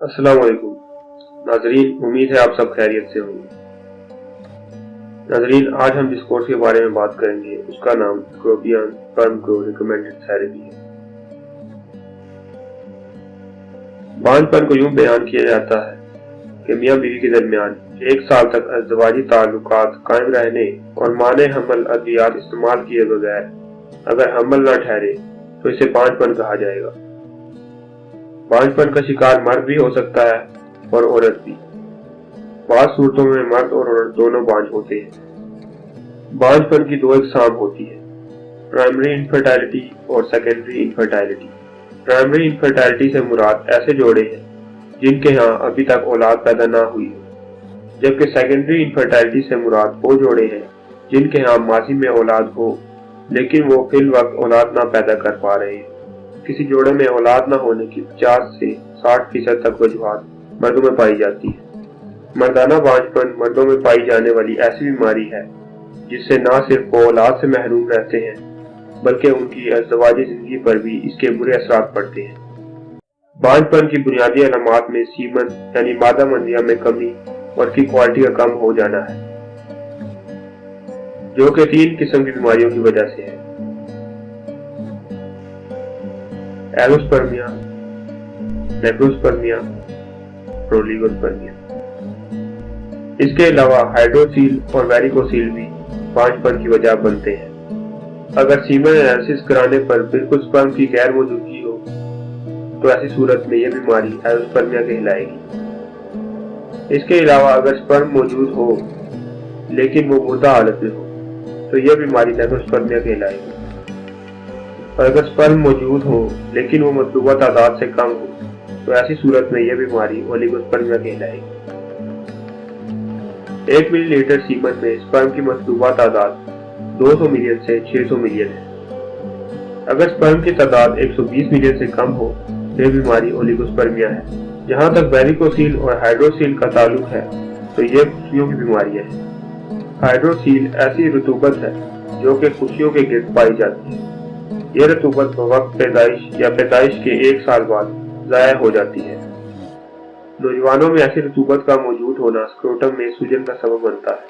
अस्सलाम वालेकुम नाजरीन, उम्मीद है आप सब खैरियत से होंगे। नाजरीन, आज हम जिस कोर्स के बारे में बात करेंगे उसका नाम European sperm growth recommended therapy है। बांझपन को यूं बयान किया जाता है कि मियां बीवी के दरमियान 1 साल तक अज़दवाजी ताल्लुकात कायम रहने और माने हमल अद्वियात इस्तेमाल किए बगैर अगर हमल न ठहरे तो इसे बांझपन कहा जाएगा। बांझपन का शिकार मर्द भी हो सकता है और औरत भी। बाज़ सूरतों में मर्द और औरत दोनों बांझ होते हैं। बांझपन की 2 अक़साम होती है, प्राइमरी इनफर्टिलिटी और सेकेंडरी इनफर्टिलिटी। प्राइमरी इनफर्टिलिटी से मुराद ऐसे जोड़े हैं जिनके यहाँ अभी तक औलाद पैदा ना हुई हो, जबकि सेकेंडरी इनफर्टिलिटी से मुराद वो जोड़े हैं जिनके यहाँ माजी में औलाद हो लेकिन वो फिल वक्त औलाद ना पैदा कर पा रहे हैं। किसी जोड़े में औलाद न होने की 50 से 60% तक वजूहात मर्दों में पाई जाती है। मर्दाना बांझपन मर्दों में पाई जाने वाली ऐसी बीमारी है जिससे न सिर्फ वो औलाद से महरूम रहते हैं बल्कि उनकी अज़दवाजी जिंदगी पर भी इसके बुरे असरात पड़ते हैं। बांझपन की बुनियादी अलामात में सीमन यानी मादा मंदिया में कमी और की क्वालिटी का कम हो जाना है, जो कि 3 किस्म की बीमारियों की वजह से है: एलोस्पर्मिया, नेक्रोस्पर्मिया, प्रोलिगोस्पर्मिया। इसके अलावा हाइड्रोसील और वेरिकोसील भी बांझपन की वजह बनते हैं। अगर सीमन एनालिसिस कराने पर बिल्कुल स्पर्म की गैर मौजूदगी हो तो ऐसी सूरत में यह बीमारी एलोस्पर्मिया कहलाएगी। इसके अलावा अगर स्पर्म मौजूद हो लेकिन वो मुर्दा हालत में हो तो यह बीमारी नेक्रोस्पर्मिया कहलाएगी। और अगर स्पर्म मौजूद हो लेकिन वो मतलूबा तादाद से कम हो तो ऐसी सूरत में यह बीमारी ओलिगोस्पर्मिया कहलाएगी। 1 मिलीलीटर सीमन में स्पर्म की मतलूबा तादाद 200 मिलियन से 600 मिलियन है। अगर स्पर्म की तादाद 120 मिलियन से कम हो तो यह बीमारी ओलिगोस्पर्मिया है। जहाँ तक वेरिकोसील और हाइड्रोसील का ताल्लुक है तो यह खुशियों की बीमारी है। हाइड्रोसील ऐसी रतूबत है जो कि खुशियों के गिर्द पाई जाती है। यह रतूबत वक्त पैदाइश या पैदाइश के 1 साल बाद ज़ाया हो जाती है। नौजवानों में ऐसी रतूबत का मौजूद होना स्क्रोटम में सूजन का सबब बनता है।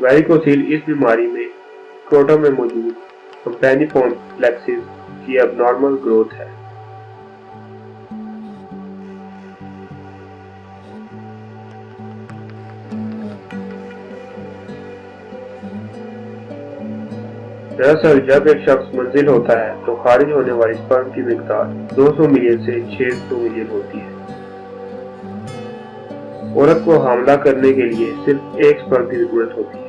वेरिकोसील इस बीमारी में स्क्रोटम में मौजूद कंपेनिफॉर्म प्लेक्सिस की एबनॉर्मल ग्रोथ है। दरअसल जब एक शख्स मंजिल होता है तो खारिज होने वाली स्पर्म की मिकदार 200 मिलियन से 600 मिलियन होती है। औरत को हमला करने के लिए सिर्फ 1 स्पर्म की जरूरत होती है,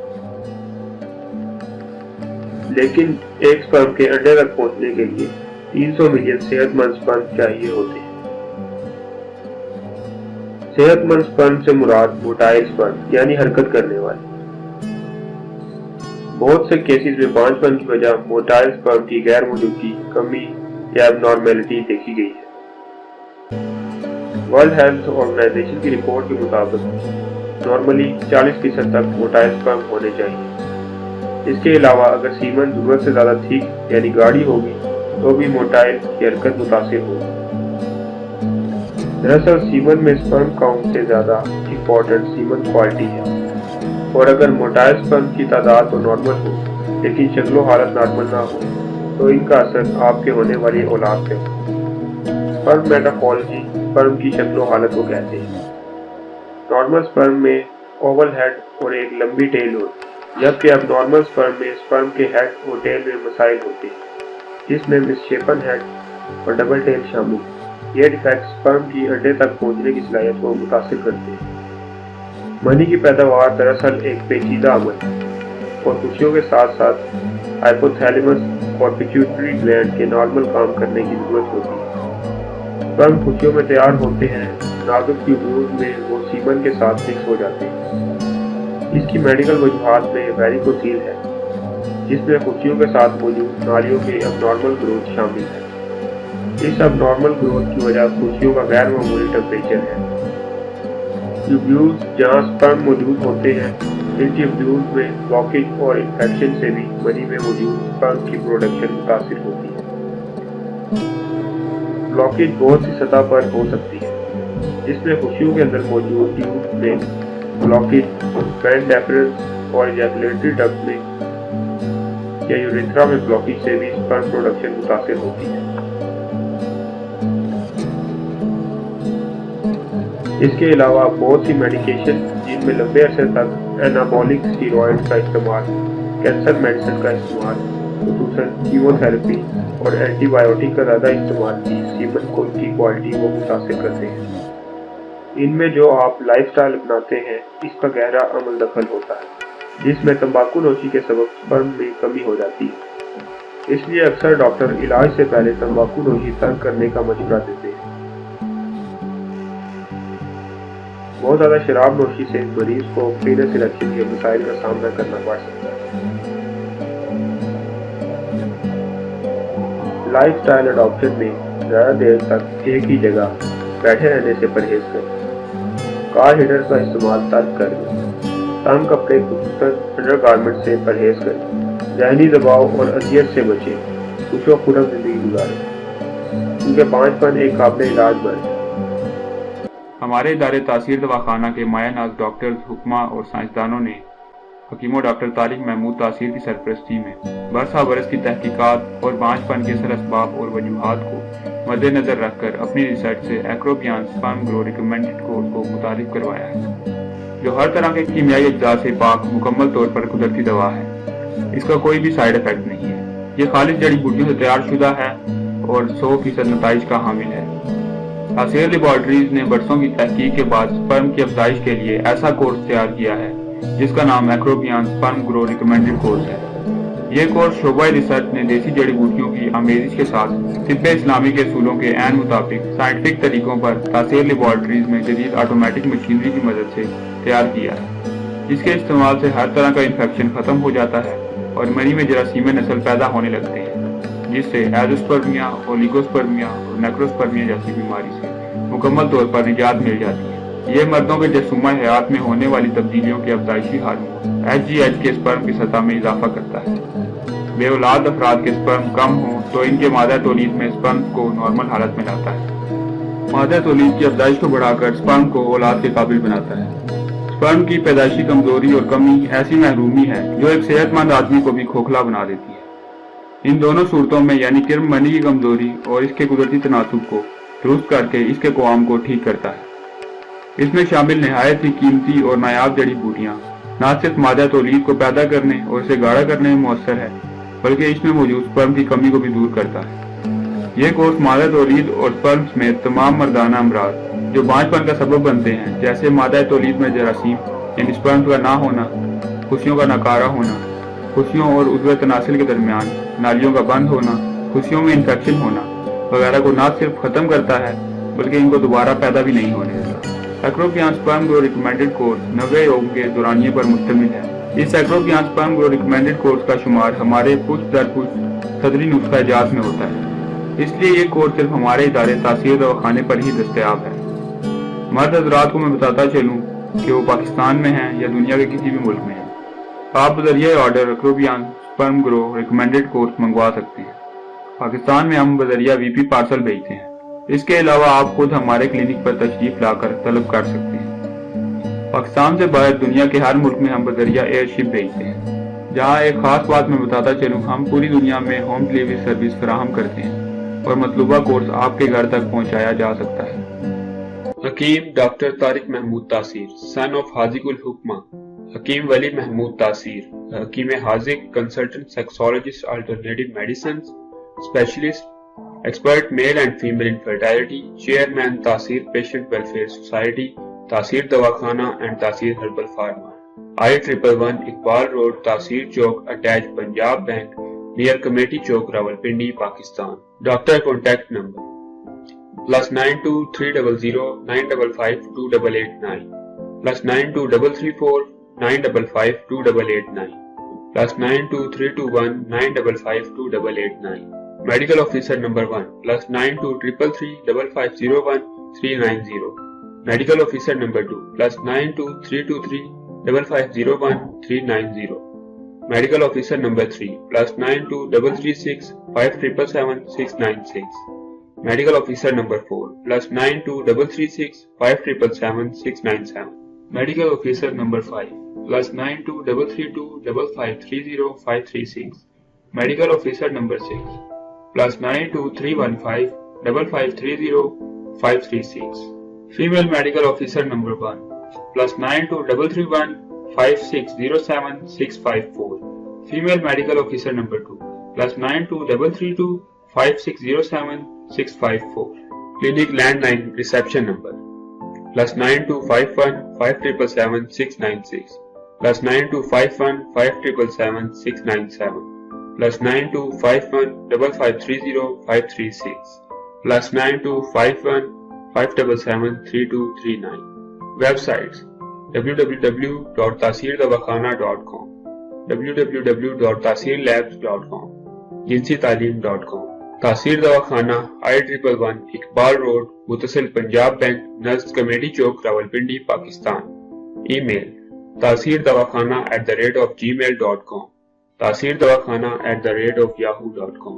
लेकिन एक स्पर्म के अंडे तक पहुंचने के लिए 300 मिलियन सेहतमंद स्पर्म चाहिए होते हैं। सेहतमंद स्पर्म से मुराद मोटाइल स्पर्म यानी हरकत करने वाले। बहुत से केसेस में बांझपन की वजह मोटाइल स्पर्म की गैर मौजूदगी, कमी या एबनॉर्मेलिटी देखी गई है। वर्ल्ड हेल्थ ऑर्गेनाइजेशन की रिपोर्ट के मुताबिक नॉर्मली 40% तक मोटाइल स्पर्म होने चाहिए। इसके अलावा अगर सीमन जरूरत से ज्यादा थिक यानी गाढ़ी होगी तो भी मोटाइल की हरकत मुतासिर होगी। दरअसल सीमन में स्पर्म काउंट से ज्यादा इम्पोर्टेंट सीमन क्वालिटी है, और अगर मोटाइल स्पर्म की तादाद तो नॉर्मल हो लेकिन शक्लो हालत नॉर्मल ना हो तो इनका असर आपके होने वाली औलाद पे हो। स्पर्म मेटाफोलॉजी स्पर्म की शक्लो हालत को कहते हैं। नॉर्मल स्पर्म में ओवल हेड और एक लंबी टेल होती है, जबकि अब नॉर्मल स्पर्म में स्पर्म के हेड और टेल में मसाइल होते हैं, जिसमें मिसशेपन हेड और डबल टेल शामिल है। ये डिफेक्ट स्पर्म की अंडे तक पहुंचने की सलाहियत को मुतासिर करते हैं। मनी की पैदावार दरअसल एक पेचीदा अमल है और खुशियों के साथ साथ हाइपोथैलेमस और पिट्यूटरी ग्लैंड के नॉर्मल काम करने की जरूरत होती है। स्पर्म खुशियों में तैयार होते हैं, नाजुक ट्यूब्यूल में वो सीमन के साथ मिक्स हो जाते हैं। इसकी मेडिकल वजूहात में वेरिकोसील है, जिसमें खुशियों के साथ मौजूद नालियों के अबनॉर्मल ग्रोथ शामिल है। इस अबनॉर्मल ग्रोथ की वजह खुशियों का गैर मामूली टेम्परेचर है। ट्यूब्यूल्स जहाँ स्पर्म मौजूद होते हैं, इन ट्यूब्यूल्स में ब्लॉकेज और इन्फेक्शन से भी मनी में मौजूद स्पर्म की प्रोडक्शन मुतासिर होती है। ब्लॉकेज बहुत सी सतह पर हो सकती है, जिसमें खुशियों के अंदर मौजूद ट्यूब में ब्लॉकेज, बैंड डेफरेंस और इजैकुलेटरी डक्ट में या यूरेथ्रा में ब्लॉकेज से भी स्पर्म प्रोडक्शन मुतासिर होती है। इसके अलावा बहुत सी मेडिकेशन जिनमें लंबे अरसे तक एनाबॉलिक स्टीरॉयड का इस्तेमाल, कैंसर मेडिसिन का इस्तेमाल, खुसूसन कीमोथेरेपी और एंटीबायोटिक का ज़्यादा इस्तेमाल भी सीमन की क्वालिटी को मुतासिर करते हैं। इनमें जो आप लाइफस्टाइल अपनाते हैं इसका गहरा अमल दखल होता है, जिसमें तंबाकू नोशी के सबब स्पर्म में कमी हो जाती है। इसलिए अक्सर डॉक्टर इलाज से पहले तंबाकू नोशी तर्क करने का मशवरा देते हैं। बहुत ज़्यादा शराब नोशी से मरीज को पीनस इरेक्शन के मसाइल का सामना करना पड़ सकता है। लाइफस्टाइल अडॉप्शन में ज़्यादा देर तक एक ही जगह बैठे रहने से परहेज करें। कार हीटर का इस्तेमाल तर्क करें। तंग कपड़े खुसूसन अंडरगारमेंट से परहेज करें। ज़हनी दबाव और अजियत से बचें। खुश व खुर्रम जिंदगी गुजारें, क्योंकि पाँचपन एक काबिल इलाज बन है। हमारे इदारे तासीर दवाखाना के माया नाज डॉक्टर्स, हुक्मा और साइंसदानों ने हकीमों डॉक्टर तारिक महमूद तासीर की सरपरस्ती में बरसा बरस की तहकीकात और बांझपन के असर असबाब और वजूहात को मद्देनजर रखकर अपनी रिसर्च से एक्रोबियान स्पर्म ग्रो रिकमेंडेड कोर्स को मुतारिफ करवाया है, जो हर तरह के कीमियाई अज्जा से पाक मुकम्मल तौर पर कुदरती दवा है। इसका कोई भी साइड इफेक्ट नहीं है। ये खालिद जड़ी बूटियों से तैयार शुदा है और 100% नताइज का हामिल है। तासीर लेबॉर्ट्रीज ने बरसों की तहकीक के बाद स्पर्म की अफजाइश के लिए ऐसा कोर्स तैयार किया है जिसका नाम एक्रोबियान स्पर्म ग्रो रिकमेंडेड कोर्स है। यह कोर्स शोबाई रिसर्च ने देसी जड़ी बूटियों की आमेजिश के साथ तिब्बे इस्लामी के असूलों के ऐन मुताबिक साइंटिफिक तरीकों पर तासीर लेबॉर्ट्रीज में जदीद ऑटोमेटिक मशीनरी की मदद से तैयार किया है, जिसके इस्तेमाल से हर तरह का इन्फेक्शन खत्म हो जाता है और मरी में जरासीम नस्ल पैदा होने लगते हैं, जिससे एजोस्पर्मिया, ओलिगोस्पर्मिया और नेक्रोस्पर्मिया जैसी बीमारी से मुकम्मल तौर पर निजात मिल जाती है। ये मर्दों के जसूमा हयात में होने वाली तब्दीलियों के अफजाइशी हार्मोन HGH के स्पर्म की सतह में इजाफा करता है। बेऔलाद अफराद के स्पर्म कम हो तो इनके मादा तौलीद में स्पर्म को नॉर्मल हालत में लाता है। मादा तौलीद की अफजाइश को बढ़ाकर स्पर्म को औलाद के काबिल बनाता है। स्पर्म की पैदाइशी कमजोरी और कमी ऐसी महरूमी है जो एक सेहतमंद आदमी को भी खोखला बना देती है। इन दोनों सूरतों में यानी कि मनी की कमजोरी और इसके कुदरती तनासुब को दुरुस्त करके इसके क़वाम को ठीक करता है। इसमें शामिल नहायत ही कीमती और नायाब जड़ी बूटियाँ न सिर्फ मादा तौलीद को पैदा करने और इसे गाढ़ा करने में मुअस्सर है, बल्कि इसमें मौजूद स्पर्म की कमी को भी दूर करता है। यह कोर्स मादा तौलीद और स्पर्म समेत तमाम मर्दाना अमराज जो बांझपन का सबब बनते हैं, जैसे मादा तौलीद में जरासीम यानी स्पर्म का ना होना, खुशियों का नकारा होना, खुशियों और उज़्व तनासिल के दरमियान नालियों का बंद होना, खुशियों में इन्फेक्शन होना वगैरह को न सिर्फ खत्म करता है बल्कि इनको दोबारा पैदा भी नहीं होने देता। एक्रोबियान स्पर्म ग्रो रिकमेंडेड कोर्स 90 योग के दौरानिये पर मुश्तमिल है। इस एक्रोबियान स्पर्म ग्रो रिकमेंडेड कोर्स का शुमार हमारे पुश्त दर पुश्त सदरी नुस्खा इजात में होता है, इसलिए ये कोर्स सिर्फ हमारे इदारे तासीर दवाखाने पर ही दस्तयाब है। मर्द हजरात को मैं बताता चलूँ कि वो पाकिस्तान में हैं या दुनिया के किसी भी मुल्क में हैं, आप बजरिए ऑर्डर एक्रोबियान स्पर्म ग्रो रिकमेंडेड कोर्स मंगवा सकते हैं। पाकिस्तान में हम बजरिया VP पार्सल भेजते हैं। इसके अलावा आप खुद हमारे क्लिनिक पर तशरीफ लाकर तलब कर सकते हैं। पाकिस्तान से बाहर दुनिया के हर मुल्क में हम बजरिया एयरशिप भेजते हैं। जहाँ एक खास बात मैं बताता चलूँ, हम पूरी दुनिया में होम डिलीवरी सर्विस फराहम करते हैं और मतलूबा कोर्स आपके घर तक पहुँचाया जा सकता है। हकीम डॉक्टर तारिक महमूद तासीर, सन ऑफ हाजिकुल हुक्मा, हकीम वली महमूद तासीर, हकीम Haziq, consultant sexologist, alternative medicine specialist, expert male and female infertility, chairman Taseer Patient Welfare Society, Taseer Dawakhana and Taseer Herbal Pharma, I111 Iqbal Road, Taseer Chowk, attached Punjab Bank, near Committee Chowk, Rawalpindi, Pakistan. Doctor contact number +92 300 955 2889, +92 334 955 2889, +92 321 955 2889. Medical Officer number 1 +92 333 5501 390. Medical Officer number 2 +92 323 5501 390. Medical Officer number 3 +92 336 5777 696. Medical Officer number 4 +923365 777 Medical Officer number 5 +9232 553 536 Medical Officer number 6 +92315 5530 536 Female Medical Officer number 1 +92331 5607 654 Female Medical Officer number 2 +92332 5607 654 Clinic Landline Reception number +9251 5777 696 +9251 5777 697 +9251 5530 536 +9251 577 3239 Websites www.tahsildawakana.com www.tahsillabs.com jinsitalim.com tehsil Dawakhana I111 Iqbal road متصل Punjab bank نزد committee چوک راولپنڈی پاکستان ای میل tahsildawakana@gmail.com tahsildawakana@yahoo.com